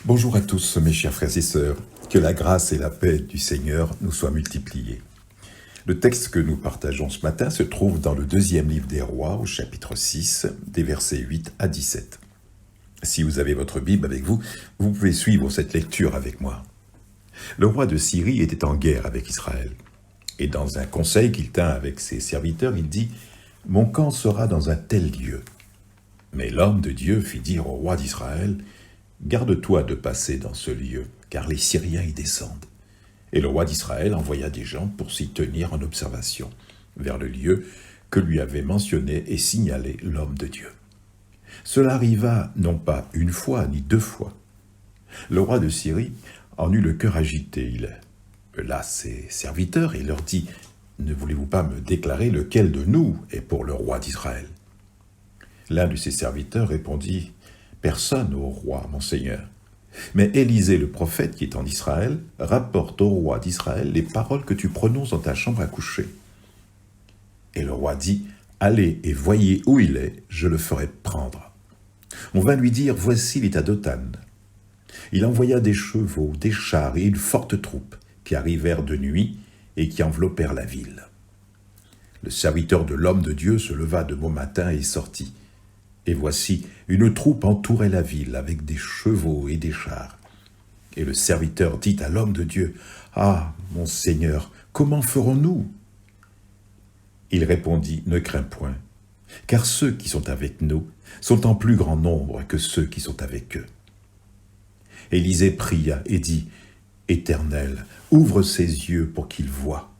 Bonjour à tous mes chers frères et sœurs, que la grâce et la paix du Seigneur nous soient multipliées. Le texte que nous partageons ce matin se trouve dans le deuxième livre des Rois, au chapitre 6, des versets 8 à 17. Si vous avez votre Bible avec vous, vous pouvez suivre cette lecture avec moi. Le roi de Syrie était en guerre avec Israël. Et dans un conseil qu'il tint avec ses serviteurs, il dit « Mon camp sera dans un tel lieu. » Mais l'homme de Dieu fit dire au roi d'Israël « Garde-toi de passer dans ce lieu, car les Syriens y descendent. » Et le roi d'Israël envoya des gens pour s'y tenir en observation, vers le lieu que lui avait mentionné et signalé l'homme de Dieu. Cela arriva non pas une fois ni deux fois. Le roi de Syrie en eut le cœur agité. Il appela ses serviteurs et leur dit « Ne voulez-vous pas me déclarer lequel de nous est pour le roi d'Israël ?» L'un de ses serviteurs répondit « Personne au roi, mon seigneur. Mais Élisée, le prophète qui est en Israël, rapporte au roi d'Israël les paroles que tu prononces dans ta chambre à coucher. » Et le roi dit « Allez et voyez où il est, je le ferai prendre. » On vint lui dire « Voici l'état d'Othan. » Il envoya des chevaux, des chars et une forte troupe qui arrivèrent de nuit et qui enveloppèrent la ville. Le serviteur de l'homme de Dieu se leva de bon matin et sortit. Et voici, une troupe entourait la ville avec des chevaux et des chars. Et le serviteur dit à l'homme de Dieu, « Ah, mon Seigneur, comment ferons-nous » Il répondit, « Ne crains point, car ceux qui sont avec nous sont en plus grand nombre que ceux qui sont avec eux. » Élisée pria et dit, « Éternel, ouvre ses yeux pour qu'il voie. »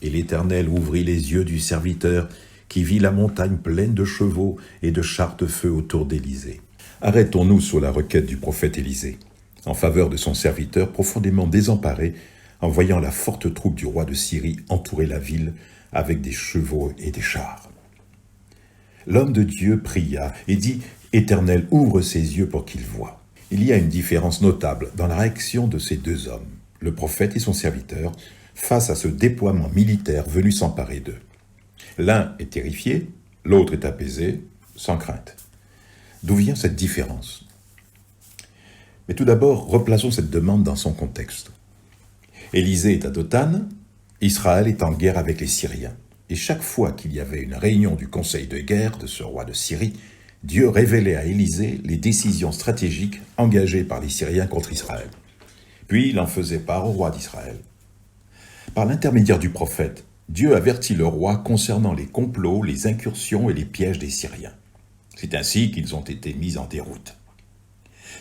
Et l'Éternel ouvrit les yeux du serviteur, qui vit la montagne pleine de chevaux et de chars de feu autour d'Élisée. Arrêtons-nous sur la requête du prophète Élisée, en faveur de son serviteur profondément désemparé, en voyant la forte troupe du roi de Syrie entourer la ville avec des chevaux et des chars. L'homme de Dieu pria et dit « Éternel, ouvre ses yeux pour qu'il voie. » Il y a une différence notable dans la réaction de ces deux hommes, le prophète et son serviteur, face à ce déploiement militaire venu s'emparer d'eux. L'un est terrifié, l'autre est apaisé, sans crainte. D'où vient cette différence? Mais tout d'abord, replaçons cette demande dans son contexte. Élisée est à Dothan, Israël est en guerre avec les Syriens. Et chaque fois qu'il y avait une réunion du conseil de guerre de ce roi de Syrie, Dieu révélait à Élisée les décisions stratégiques engagées par les Syriens contre Israël. Puis il en faisait part au roi d'Israël. Par l'intermédiaire du prophète, Dieu avertit le roi concernant les complots, les incursions et les pièges des Syriens. C'est ainsi qu'ils ont été mis en déroute.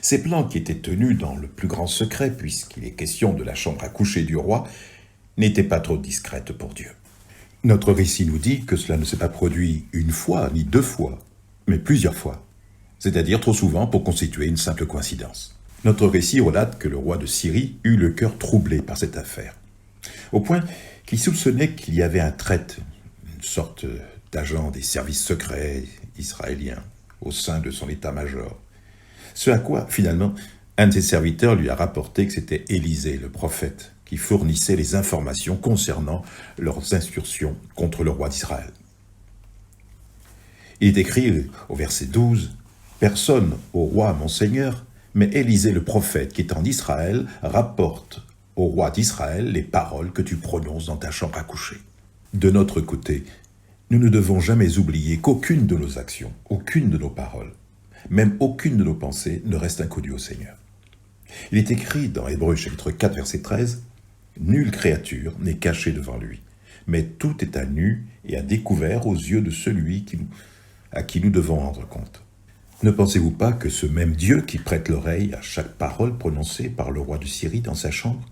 Ces plans qui étaient tenus dans le plus grand secret, puisqu'il est question de la chambre à coucher du roi, n'étaient pas trop discrètes pour Dieu. Notre récit nous dit que cela ne s'est pas produit une fois ni deux fois, mais plusieurs fois, c'est-à-dire trop souvent pour constituer une simple coïncidence. Notre récit relate que le roi de Syrie eut le cœur troublé par cette affaire, au point qu'il soupçonnait qu'il y avait un traître, une sorte d'agent des services secrets israéliens au sein de son état-major. Ce à quoi, finalement, un de ses serviteurs lui a rapporté que c'était Élisée, le prophète, qui fournissait les informations concernant leurs incursions contre le roi d'Israël. Il est écrit au verset 12, « Personne au roi, mon Seigneur, mais Élisée, le prophète, qui est en Israël, rapporte au roi d'Israël les paroles que tu prononces dans ta chambre à coucher. » De notre côté, nous ne devons jamais oublier qu'aucune de nos actions, aucune de nos paroles, même aucune de nos pensées ne reste inconnue au Seigneur. Il est écrit dans Hébreux chapitre 4, verset 13, « Nulle créature n'est cachée devant lui, mais tout est à nu et à découvert aux yeux de celui à qui nous devons rendre compte. » Ne pensez-vous pas que ce même Dieu qui prête l'oreille à chaque parole prononcée par le roi de Syrie dans sa chambre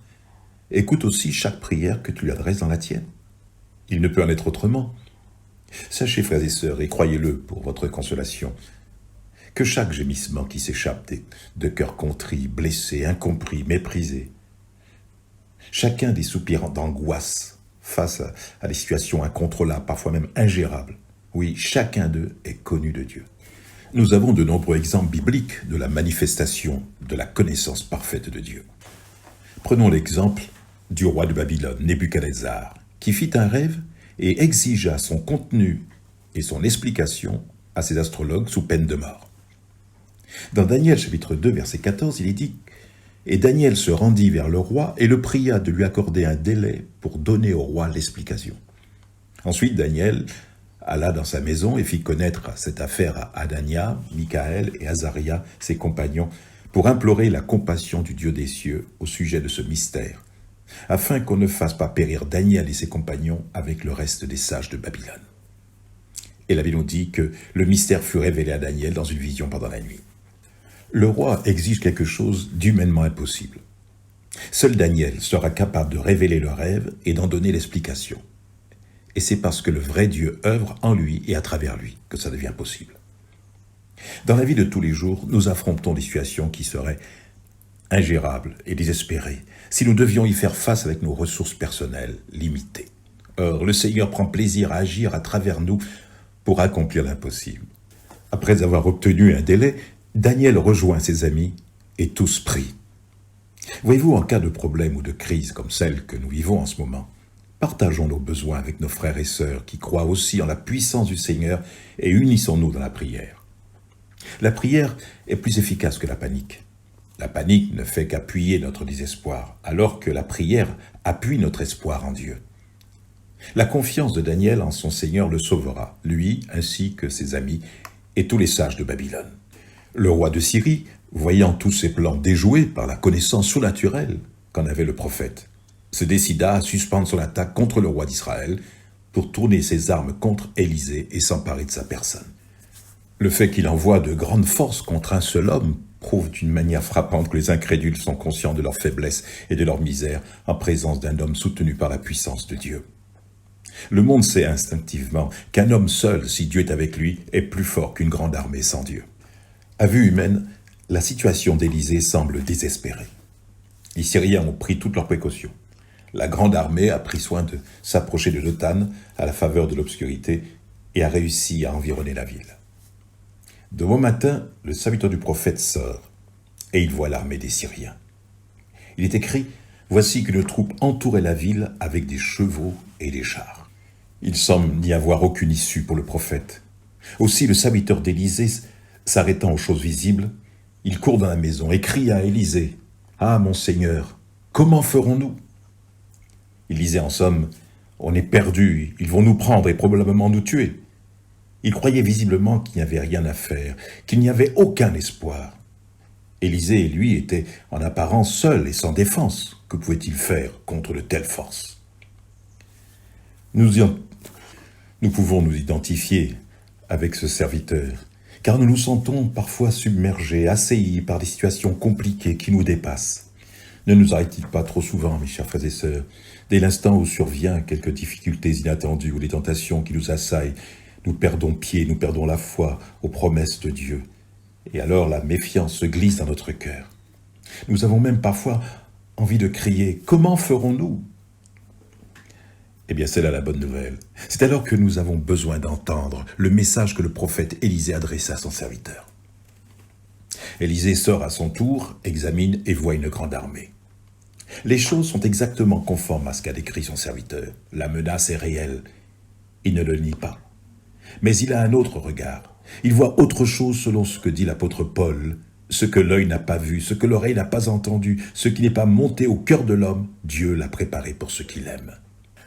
écoute aussi chaque prière que tu lui adresses dans la tienne? Il ne peut en être autrement. Sachez, frères et sœurs, et croyez-le pour votre consolation, que chaque gémissement qui s'échappe de cœurs contrits, blessés, incompris, méprisés, chacun des soupirs d'angoisse face à des situations incontrôlables, parfois même ingérables, oui, chacun d'eux est connu de Dieu. Nous avons de nombreux exemples bibliques de la manifestation de la connaissance parfaite de Dieu. Prenons l'exemple du roi de Babylone, Nebuchadnezzar, qui fit un rêve et exigea son contenu et son explication à ses astrologues sous peine de mort. Dans Daniel chapitre 2, verset 14, il est dit Et Daniel se rendit vers le roi et le pria de lui accorder un délai pour donner au roi l'explication. Ensuite, Daniel alla dans sa maison et fit connaître cette affaire à Hanania, Michaël et Azaria, ses compagnons, pour implorer la compassion du Dieu des cieux au sujet de ce mystère, afin qu'on ne fasse pas périr Daniel et ses compagnons avec le reste des sages de Babylone. Et la Bible nous dit que le mystère fut révélé à Daniel dans une vision pendant la nuit. Le roi exige quelque chose d'humainement impossible. Seul Daniel sera capable de révéler le rêve et d'en donner l'explication. Et c'est parce que le vrai Dieu œuvre en lui et à travers lui que ça devient possible. Dans la vie de tous les jours, nous affrontons des situations qui seraient ingérables et désespérées si nous devions y faire face avec nos ressources personnelles limitées. Or, le Seigneur prend plaisir à agir à travers nous pour accomplir l'impossible. Après avoir obtenu un délai, Daniel rejoint ses amis et tous prient. Voyez-vous, en cas de problème ou de crise comme celle que nous vivons en ce moment, partageons nos besoins avec nos frères et sœurs qui croient aussi en la puissance du Seigneur et unissons-nous dans la prière. La prière est plus efficace que la panique. La panique ne fait qu'appuyer notre désespoir, alors que la prière appuie notre espoir en Dieu. La confiance de Daniel en son Seigneur le sauvera, lui ainsi que ses amis et tous les sages de Babylone. Le roi de Syrie, voyant tous ses plans déjoués par la connaissance surnaturelle qu'en avait le prophète, se décida à suspendre son attaque contre le roi d'Israël pour tourner ses armes contre Élisée et s'emparer de sa personne. Le fait qu'il envoie de grandes forces contre un seul homme prouve d'une manière frappante que les incrédules sont conscients de leur faiblesse et de leur misère en présence d'un homme soutenu par la puissance de Dieu. Le monde sait instinctivement qu'un homme seul, si Dieu est avec lui, est plus fort qu'une grande armée sans Dieu. À vue humaine, la situation d'Élisée semble désespérée. Les Syriens ont pris toutes leurs précautions. La grande armée a pris soin de s'approcher de Dothan à la faveur de l'obscurité et a réussi à environner la ville. De bon matin, le serviteur du prophète sort et il voit l'armée des Syriens. Il est écrit « Voici qu'une troupe entourait la ville avec des chevaux et des chars. » Il semble n'y avoir aucune issue pour le prophète. Aussi le serviteur d'Élisée, s'arrêtant aux choses visibles, il court dans la maison et crie à Élisée « Ah, mon Seigneur, comment ferons-nous » Il disait en somme « On est perdus, ils vont nous prendre et probablement nous tuer. » Il croyait visiblement qu'il n'y avait rien à faire, qu'il n'y avait aucun espoir. Élisée, lui, était en apparence seul et sans défense. Que pouvait-il faire contre de telles forces ? Nous pouvons nous identifier avec ce serviteur, car nous nous sentons parfois submergés, assaillis par des situations compliquées qui nous dépassent. Ne nous arrive-t-il pas trop souvent, mes chers frères et sœurs, dès l'instant où survient quelques difficultés inattendues ou des tentations qui nous assaillent, nous perdons pied, nous perdons la foi aux promesses de Dieu. Et alors la méfiance se glisse dans notre cœur. Nous avons même parfois envie de crier « Comment ferons-nous » Eh bien, c'est là la bonne nouvelle. C'est alors que nous avons besoin d'entendre le message que le prophète Élisée adressa à son serviteur. Élisée sort à son tour, examine et voit une grande armée. Les choses sont exactement conformes à ce qu'a décrit son serviteur. La menace est réelle. Il ne le nie pas. Mais il a un autre regard. Il voit autre chose selon ce que dit l'apôtre Paul. Ce que l'œil n'a pas vu, ce que l'oreille n'a pas entendu, ce qui n'est pas monté au cœur de l'homme, Dieu l'a préparé pour ceux qui l'aiment.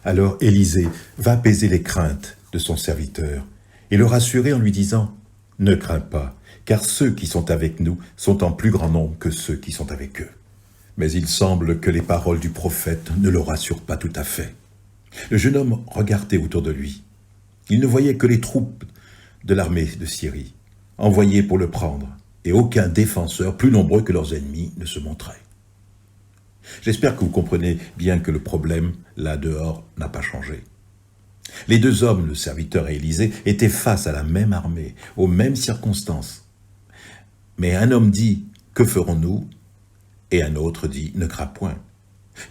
Alors Élisée va apaiser les craintes de son serviteur et le rassurer en lui disant « Ne crains pas, car ceux qui sont avec nous sont en plus grand nombre que ceux qui sont avec eux. » Mais il semble que les paroles du prophète ne le rassurent pas tout à fait. Le jeune homme regardait autour de lui. Il ne voyait que les troupes de l'armée de Syrie, envoyées pour le prendre, et aucun défenseur plus nombreux que leurs ennemis ne se montrait. J'espère que vous comprenez bien que le problème, là dehors, n'a pas changé. Les deux hommes, le serviteur et Élisée, étaient face à la même armée, aux mêmes circonstances. Mais un homme dit « Que ferons-nous » et un autre dit « Ne crains point ».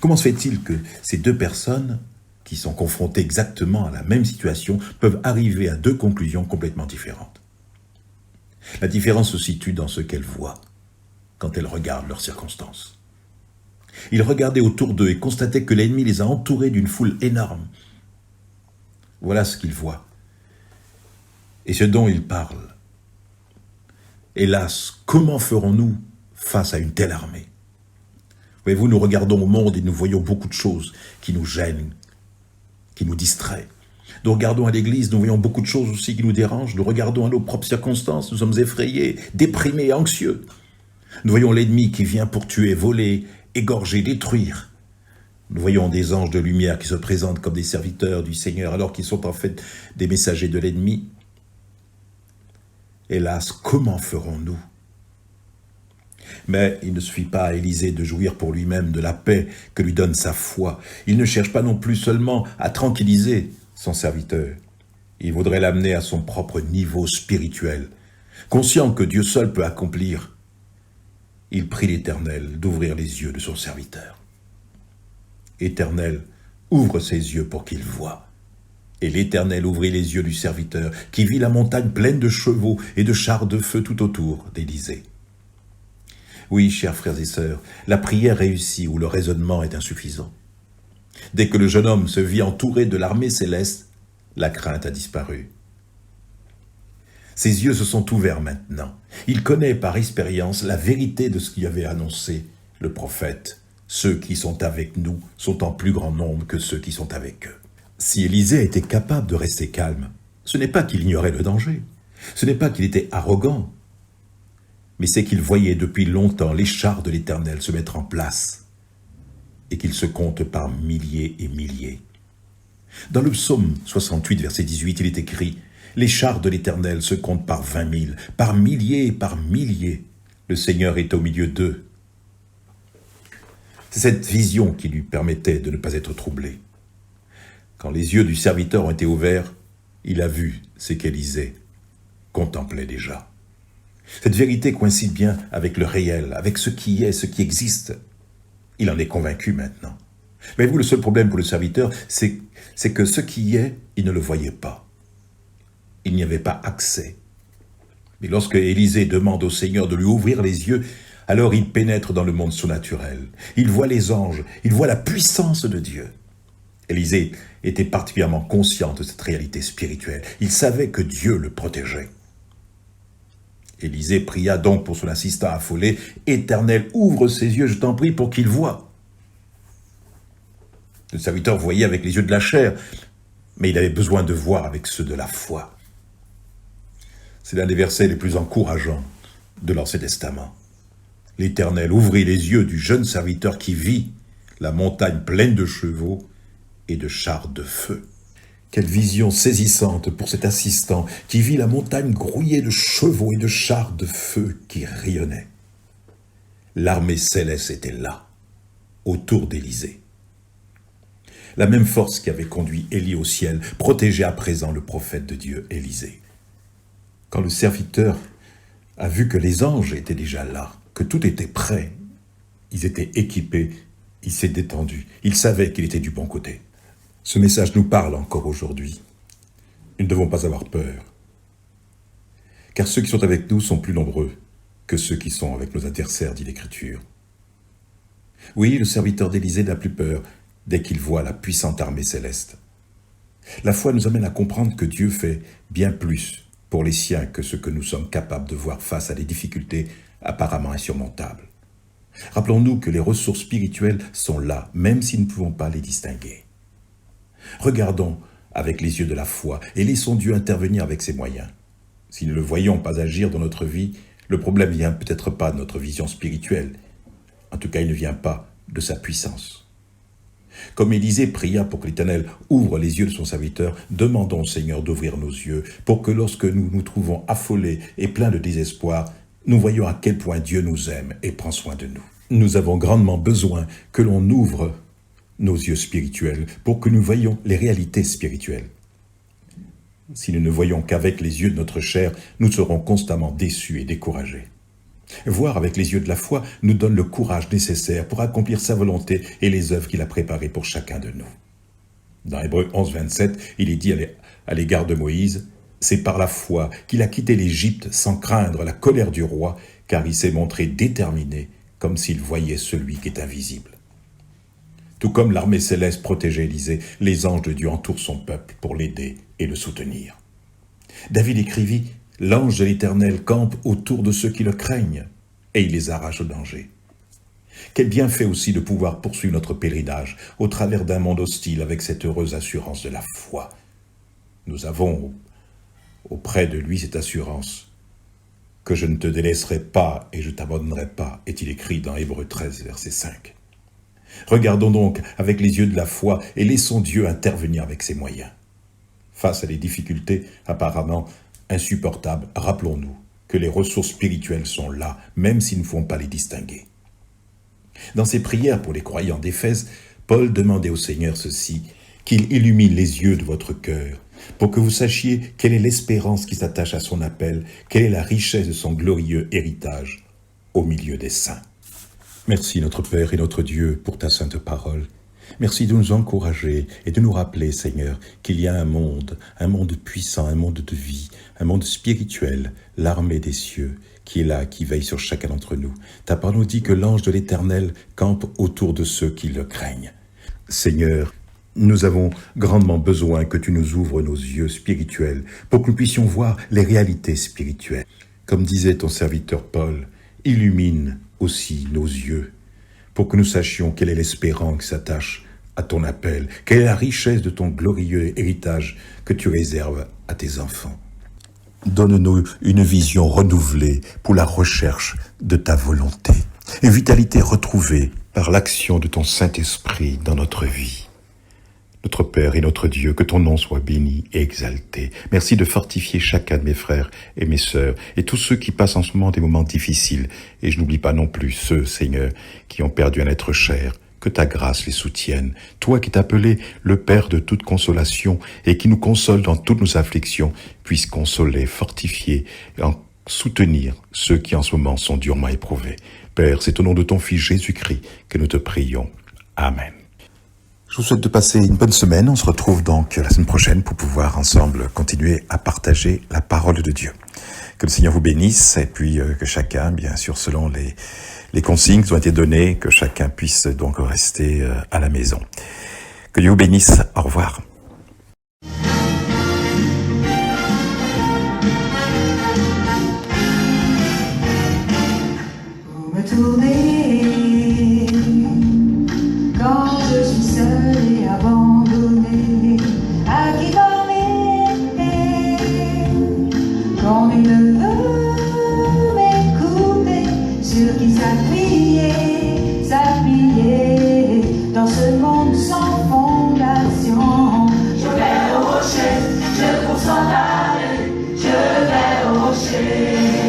Comment se fait-il que ces deux personnes, qui sont confrontées exactement à la même situation, peuvent arriver à deux conclusions complètement différentes ? La différence se situe dans ce qu'elles voient quand elles regardent leurs circonstances. Ils regardaient autour d'eux et constataient que l'ennemi les a entourés d'une foule énorme. Voilà ce qu'ils voient et ce dont ils parlent. Hélas, comment ferons-nous face à une telle armée ? Voyez-vous, nous regardons au monde et nous voyons beaucoup de choses qui nous gênent, qui nous distraient. Nous regardons à l'église, nous voyons beaucoup de choses aussi qui nous dérangent. Nous regardons à nos propres circonstances, nous sommes effrayés, déprimés, anxieux. Nous voyons l'ennemi qui vient pour tuer, voler, égorger, détruire. Nous voyons des anges de lumière qui se présentent comme des serviteurs du Seigneur alors qu'ils sont en fait des messagers de l'ennemi. Hélas, comment ferons-nous? Mais il ne suffit pas à Élisée de jouir pour lui-même de la paix que lui donne sa foi. Il ne cherche pas non plus seulement à tranquilliser son serviteur. Il voudrait l'amener à son propre niveau spirituel. Conscient que Dieu seul peut accomplir, il prie l'Éternel d'ouvrir les yeux de son serviteur. Éternel, ouvre ses yeux pour qu'il voie. Et l'Éternel ouvrit les yeux du serviteur, qui vit la montagne pleine de chevaux et de chars de feu tout autour d'Élisée. Oui, chers frères et sœurs, la prière réussit où le raisonnement est insuffisant. Dès que le jeune homme se vit entouré de l'armée céleste, la crainte a disparu. Ses yeux se sont ouverts maintenant. Il connaît par expérience la vérité de ce qu'y avait annoncé le prophète. Ceux qui sont avec nous sont en plus grand nombre que ceux qui sont avec eux. Si Élisée était capable de rester calme, ce n'est pas qu'il ignorait le danger, ce n'est pas qu'il était arrogant, mais c'est qu'il voyait depuis longtemps les chars de l'Éternel se mettre en place et qu'ils se comptent par milliers et milliers. Dans le psaume 68, verset 18, il est écrit « Les chars de l'Éternel se comptent par 20 000, par milliers et par milliers. Le Seigneur est au milieu d'eux. » C'est cette vision qui lui permettait de ne pas être troublé. Quand les yeux du serviteur ont été ouverts, il a vu ce qu'Élisée contemplait déjà. Cette vérité coïncide bien avec le réel, avec ce qui est, ce qui existe. Il en est convaincu maintenant. Mais vous, le seul problème pour le serviteur, c'est que ce qui est, il ne le voyait pas. Il n'y avait pas accès. Mais lorsque Élisée demande au Seigneur de lui ouvrir les yeux, alors il pénètre dans le monde surnaturel. Il voit les anges, il voit la puissance de Dieu. Élisée était particulièrement conscient de cette réalité spirituelle. Il savait que Dieu le protégeait. Élisée pria donc pour son assistant affolé, « Éternel, ouvre ses yeux, je t'en prie, pour qu'il voie. » Le serviteur voyait avec les yeux de la chair, mais il avait besoin de voir avec ceux de la foi. C'est l'un des versets les plus encourageants de l'Ancien Testament. L'Éternel ouvrit les yeux du jeune serviteur qui vit la montagne pleine de chevaux et de chars de feu. Quelle vision saisissante pour cet assistant qui vit la montagne grouillée de chevaux et de chars de feu qui rayonnaient. L'armée céleste était là, autour d'Élisée. La même force qui avait conduit Élie au ciel protégeait à présent le prophète de Dieu, Élisée. Quand le serviteur a vu que les anges étaient déjà là, que tout était prêt, ils étaient équipés, il s'est détendu, il savait qu'il était du bon côté. Ce message nous parle encore aujourd'hui. Nous ne devons pas avoir peur, car ceux qui sont avec nous sont plus nombreux que ceux qui sont avec nos adversaires, dit l'Écriture. Oui, le serviteur d'Élisée n'a plus peur dès qu'il voit la puissante armée céleste. La foi nous amène à comprendre que Dieu fait bien plus pour les siens que ce que nous sommes capables de voir face à des difficultés apparemment insurmontables. Rappelons-nous que les ressources spirituelles sont là, même si nous ne pouvons pas les distinguer. Regardons avec les yeux de la foi et laissons Dieu intervenir avec ses moyens. Si nous ne le voyons pas agir dans notre vie, le problème vient peut-être pas de notre vision spirituelle. En tout cas, il ne vient pas de sa puissance. Comme Élisée pria pour que l'Éternel ouvre les yeux de son serviteur, demandons au Seigneur d'ouvrir nos yeux pour que lorsque nous nous trouvons affolés et pleins de désespoir, nous voyons à quel point Dieu nous aime et prend soin de nous. Nous avons grandement besoin que l'on ouvre nos yeux spirituels pour que nous voyions les réalités spirituelles. Si nous ne voyons qu'avec les yeux de notre chair, nous serons constamment déçus et découragés. Voir avec les yeux de la foi nous donne le courage nécessaire pour accomplir sa volonté et les œuvres qu'il a préparées pour chacun de nous. Dans Hébreux 11, 27, il est dit à l'égard de Moïse, « C'est par la foi qu'il a quitté l'Égypte sans craindre la colère du roi, car il s'est montré déterminé, comme s'il voyait celui qui est invisible. » Tout comme l'armée céleste protégeait Élisée, les anges de Dieu entourent son peuple pour l'aider et le soutenir. David écrivit « L'ange de l'Éternel campe autour de ceux qui le craignent, et il les arrache au danger. » Quel bienfait aussi de pouvoir poursuivre notre pèlerinage au travers d'un monde hostile avec cette heureuse assurance de la foi. Nous avons auprès de lui cette assurance que je ne te délaisserai pas et je t'abandonnerai pas, est-il écrit dans Hébreux 13, verset 5. Regardons donc avec les yeux de la foi et laissons Dieu intervenir avec ses moyens. Face à des difficultés apparemment insupportables, rappelons-nous que les ressources spirituelles sont là, même s'ils ne font pas les distinguer. Dans ses prières pour les croyants d'Éphèse, Paul demandait au Seigneur ceci, qu'il illumine les yeux de votre cœur, pour que vous sachiez quelle est l'espérance qui s'attache à son appel, quelle est la richesse de son glorieux héritage au milieu des saints. Merci notre Père et notre Dieu pour ta sainte parole. Merci de nous encourager et de nous rappeler, Seigneur, qu'il y a un monde puissant, un monde de vie, un monde spirituel, l'armée des cieux, qui est là, qui veille sur chacun d'entre nous. Ta parole nous dit que l'ange de l'Éternel campe autour de ceux qui le craignent. Seigneur, nous avons grandement besoin que tu nous ouvres nos yeux spirituels pour que nous puissions voir les réalités spirituelles. Comme disait ton serviteur Paul, illumine aussi nos yeux pour que nous sachions quelle est l'espérance qui s'attache à ton appel, quelle est la richesse de ton glorieux héritage que tu réserves à tes enfants. Donne-nous une vision renouvelée pour la recherche de ta volonté, une vitalité retrouvée par l'action de ton Saint-Esprit dans notre vie. Notre Père et notre Dieu, que ton nom soit béni et exalté. Merci de fortifier chacun de mes frères et mes sœurs et tous ceux qui passent en ce moment des moments difficiles. Et je n'oublie pas non plus ceux, Seigneur, qui ont perdu un être cher. Que ta grâce les soutienne. Toi qui es appelé le Père de toute consolation et qui nous console dans toutes nos afflictions, puisse consoler, fortifier et soutenir ceux qui en ce moment sont durement éprouvés. Père, c'est au nom de ton Fils Jésus-Christ que nous te prions. Amen. Je vous souhaite de passer une bonne semaine. On se retrouve donc la semaine prochaine pour pouvoir ensemble continuer à partager la parole de Dieu. Que le Seigneur vous bénisse et puis que chacun, bien sûr, selon les consignes qui ont été données, que chacun puisse donc rester à la maison. Que Dieu vous bénisse. Au revoir. Vous me tournez quand je suis seule et abandonnée, à qui parler quand il ne veut m'écouter, sur qui s'appuyer dans ce monde sans fondation. Je vais au rocher, je cours sans arrêt, je vais au rocher.